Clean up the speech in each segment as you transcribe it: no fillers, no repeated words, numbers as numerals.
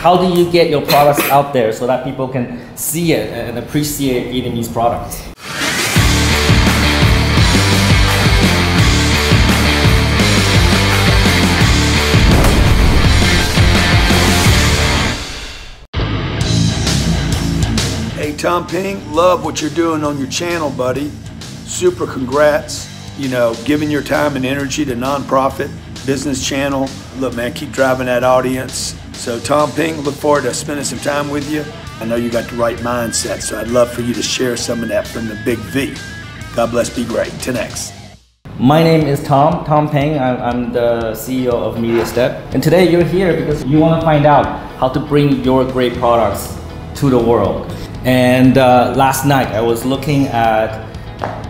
How do you get your products out there so that people can see it and appreciate Vietnamese products? Hey Tom Peng, love what you're doing on your channel, buddy. Super congrats. You know, giving your time and energy to nonprofit business channel. Look man, keep driving that audience. So Tom Peng, look forward to spending some time with you. I know you got the right mindset, so I'd love for you to share some of that from the big V. God bless, be great. 10X. My name is Tom Peng. I'm the CEO of MediaStep. And today you're here because you want to find out how to bring your great products to the world. And last night I was looking at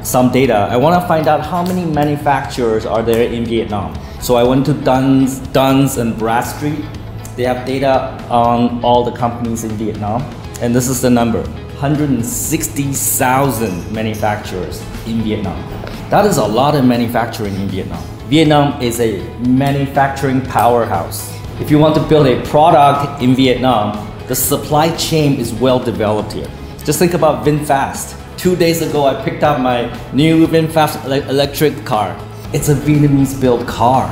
some data. I want to find out how many manufacturers are there in Vietnam. So I went to Duns and Bradstreet. They have data on all the companies in Vietnam. And this is the number, 160,000 manufacturers in Vietnam. That is a lot of manufacturing in Vietnam. Vietnam is a manufacturing powerhouse. If you want to build a product in Vietnam, the supply chain is well developed here. Just think about VinFast. 2 days ago, I picked up my new VinFast electric car. It's a Vietnamese built car.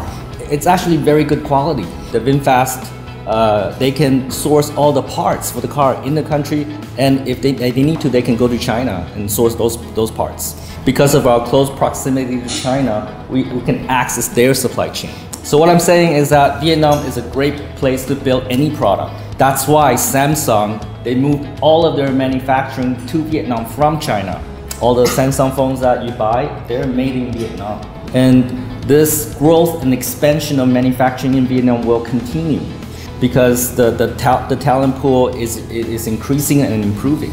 It's actually very good quality. The VinFast, they can source all the parts for the car in the country, and if they need to, they can go to China and source those parts. Because of our close proximity to China, we can access their supply chain. So what I'm saying is that Vietnam is a great place to build any product. That's why Samsung, they moved all of their manufacturing to Vietnam from China. All the Samsung phones that you buy, they're made in Vietnam. And this growth and expansion of manufacturing in Vietnam will continue because the talent pool is increasing and improving.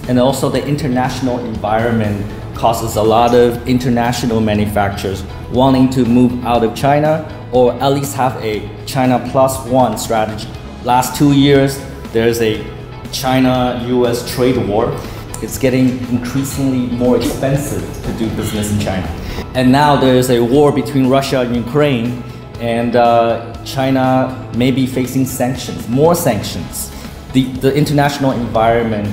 And also the international environment causes a lot of international manufacturers wanting to move out of China or at least have a China plus one strategy. Last 2 years, there's a China-US trade war. It's getting increasingly more expensive to do business in China. And now there's a war between Russia and Ukraine, and China may be facing sanctions, more sanctions. The international environment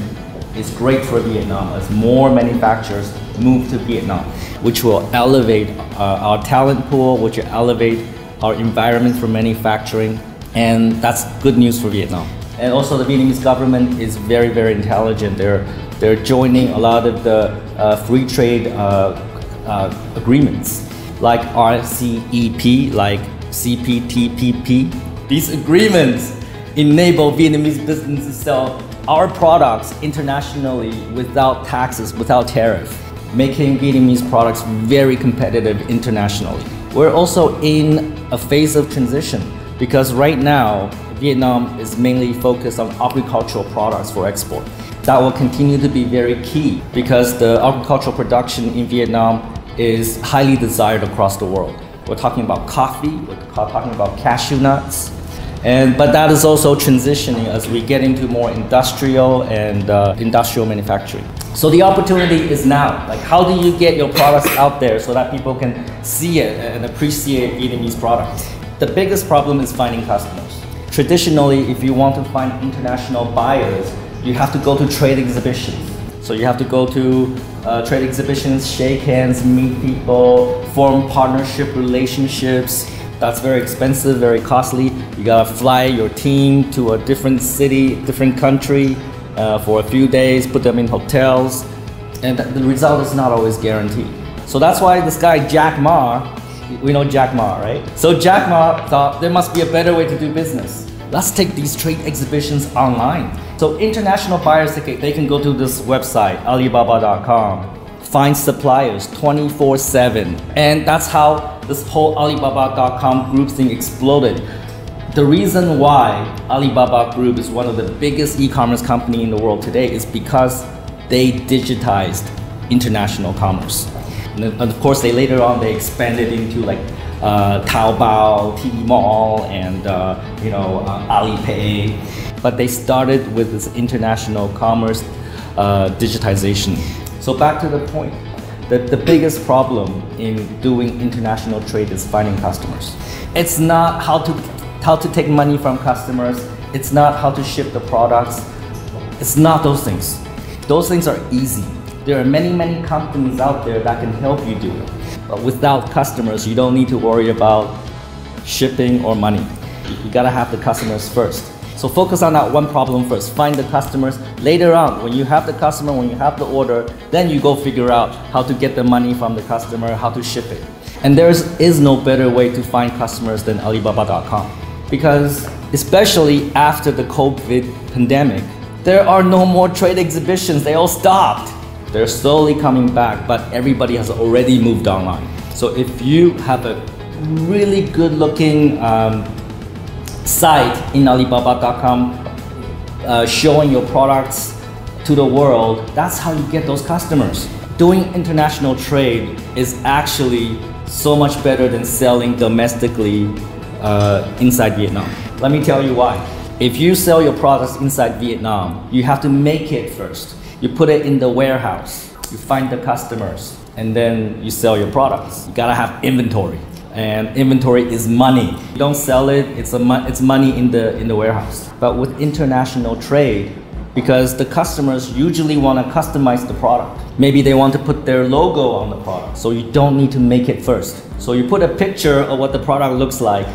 is great for Vietnam as more manufacturers move to Vietnam, which will elevate our talent pool, which will elevate our environment for manufacturing, and that's good news for Vietnam. And also the Vietnamese government is very, very intelligent. They're joining a lot of the free trade agreements like RCEP, like CPTPP. These agreements enable Vietnamese businesses to sell our products internationally without taxes, without tariff, making Vietnamese products very competitive internationally. We're also in a phase of transition because right now, Vietnam is mainly focused on agricultural products for export. That will continue to be very key because the agricultural production in Vietnam is highly desired across the world. We're talking about coffee, we're talking about cashew nuts, but that is also transitioning as we get into more industrial and industrial manufacturing. So the opportunity is now. Like, how do you get your products out there so that people can see it and appreciate Vietnamese products? The biggest problem is finding customers. Traditionally, if you want to find international buyers, you have to go to trade exhibitions. So you have to go to trade exhibitions, shake hands, meet people, form partnership relationships. That's very expensive, very costly. You gotta fly your team to a different city, different country for a few days, put them in hotels, and the result is not always guaranteed. So that's why this guy Jack Ma, we know Jack Ma, right? So Jack Ma thought there must be a better way to do business. Let's take these trade exhibitions online. So international buyers, they can go to this website, Alibaba.com, find suppliers 24/7. And that's how this whole Alibaba.com group thing exploded. The reason why Alibaba Group is one of the biggest e-commerce company in the world today is because they digitized international commerce. And of course, later on they expanded into like Taobao, Tmall, and Alipay. But they started with this international commerce digitization. So back to the point, the biggest problem in doing international trade is finding customers. It's not how to take money from customers. It's not how to ship the products. It's not those things. Those things are easy. There are many companies out there that can help you do it. But without customers, you don't need to worry about shipping or money. You gotta have the customers first. So focus on that one problem first. Find the customers. Later on, when you have the customer, when you have the order, then you go figure out how to get the money from the customer, how to ship it. And there is no better way to find customers than Alibaba.com. Because especially after the COVID pandemic, there are no more trade exhibitions. They all stopped. They're slowly coming back, but everybody has already moved online. So if you have a really good looking site in Alibaba.com showing your products to the world, that's how you get those customers. Doing international trade is actually so much better than selling domestically inside Vietnam. Let me tell you why. If you sell your products inside Vietnam, you have to make it first. You put it in the warehouse, you find the customers, and then you sell your products. You gotta have inventory. And inventory is money. You don't sell it, it's money in the warehouse. But with international trade, because the customers usually want to customize the product. Maybe they want to put their logo on the product, so you don't need to make it first. So you put a picture of what the product looks like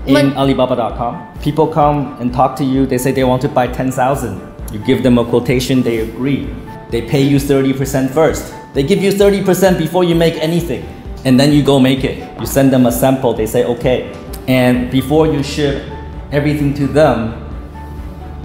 in Alibaba.com. People come and talk to you, they say they want to buy 10,000. You give them a quotation, they agree. They pay you 30% first. They give you 30% before you make anything. And then you go make it. You send them a sample, they say okay. And before you ship everything to them,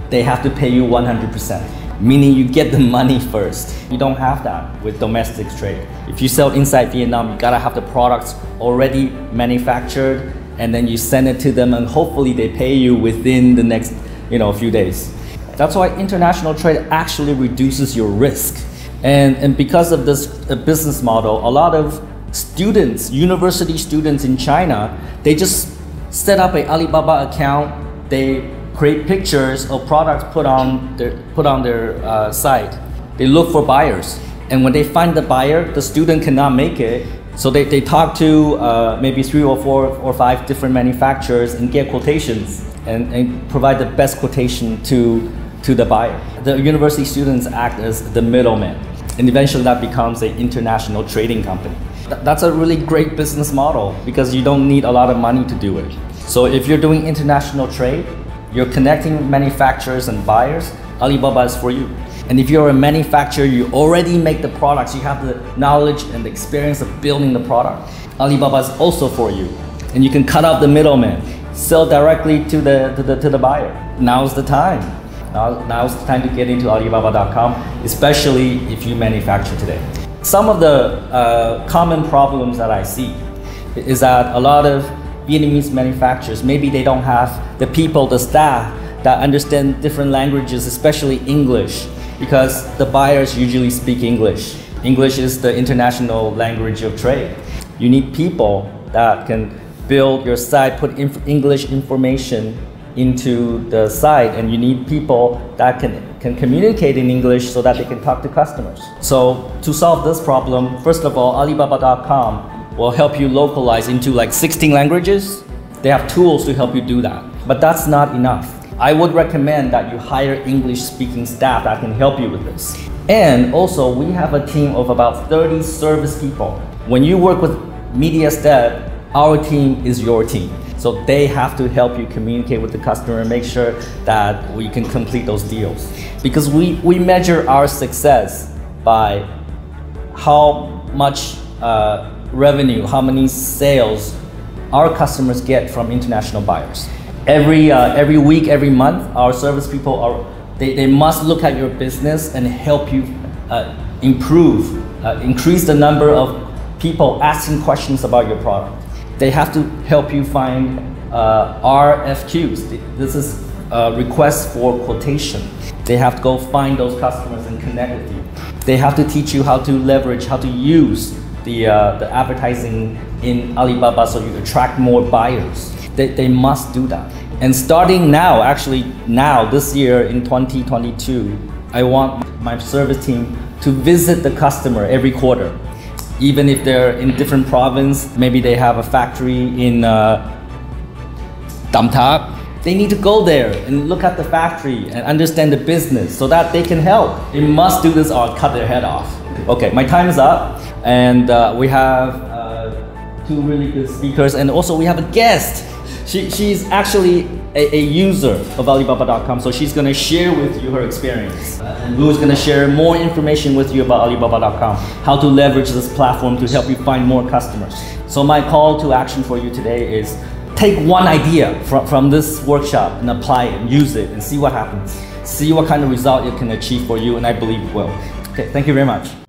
they have to pay you 100%. Meaning you get the money first. You don't have that with domestic trade. If you sell inside Vietnam, you gotta have the products already manufactured, and then you send it to them, and hopefully they pay you within the next few days. That's why international trade actually reduces your risk. And because of this business model, a lot of students, university students in China, they just set up an Alibaba account. They create pictures of products put on their site. They look for buyers, and when they find the buyer, the student cannot make it. So they talk to maybe 3 or 4 or 5 different manufacturers and get quotations and provide the best quotation to the buyer. The university students act as the middleman, and eventually that becomes an international trading company. That's a really great business model because you don't need a lot of money to do it. So if you're doing international trade, you're connecting manufacturers and buyers, Alibaba is for you. And if you're a manufacturer, you already make the products, you have the knowledge and the experience of building the product, Alibaba is also for you. And you can cut out the middleman, sell directly to the buyer. Now's the time. Now's the time to get into Alibaba.com, especially if you manufacture today. Some of the common problems that I see is that a lot of Vietnamese manufacturers, maybe they don't have the people, the staff that understand different languages, especially English, because the buyers usually speak English. English is the international language of trade. You need people that can build your site, put English information into the site, and you need people that can communicate in English so that they can talk to customers. So to solve this problem, first of all, Alibaba.com will help you localize into like 16 languages. They have tools to help you do that. But that's not enough. I would recommend that you hire English-speaking staff that can help you with this. And also, we have a team of about 30 service people. When you work with MediaStep, our team is your team. So they have to help you communicate with the customer and make sure that we can complete those deals. Because we measure our success by how much revenue, how many sales our customers get from international buyers. Every week, every month, our service people they must look at your business and help you increase the number of people asking questions about your product. They have to help you find RFQs. This is requests for quotation. They have to go find those customers and connect with you. They have to teach you how to leverage, how to use the advertising in Alibaba so you attract more buyers. They must do that. And starting now, actually now, this year in 2022, I want my service team to visit the customer every quarter. Even if they're in different province, maybe they have a factory in Tam Tháp, they need to go there and look at the factory and understand the business so that they can help. They must do this or cut their head off. Okay, my time is up, and we have two really good speakers, and also we have a guest. She's actually a user of Alibaba.com, so she's gonna share with you her experience. And Lu's gonna share more information with you about Alibaba.com, how to leverage this platform to help you find more customers. So my call to action for you today is take one idea from this workshop and apply it and use it and see what happens. See what kind of result it can achieve for you, and I believe it will. Okay, thank you very much.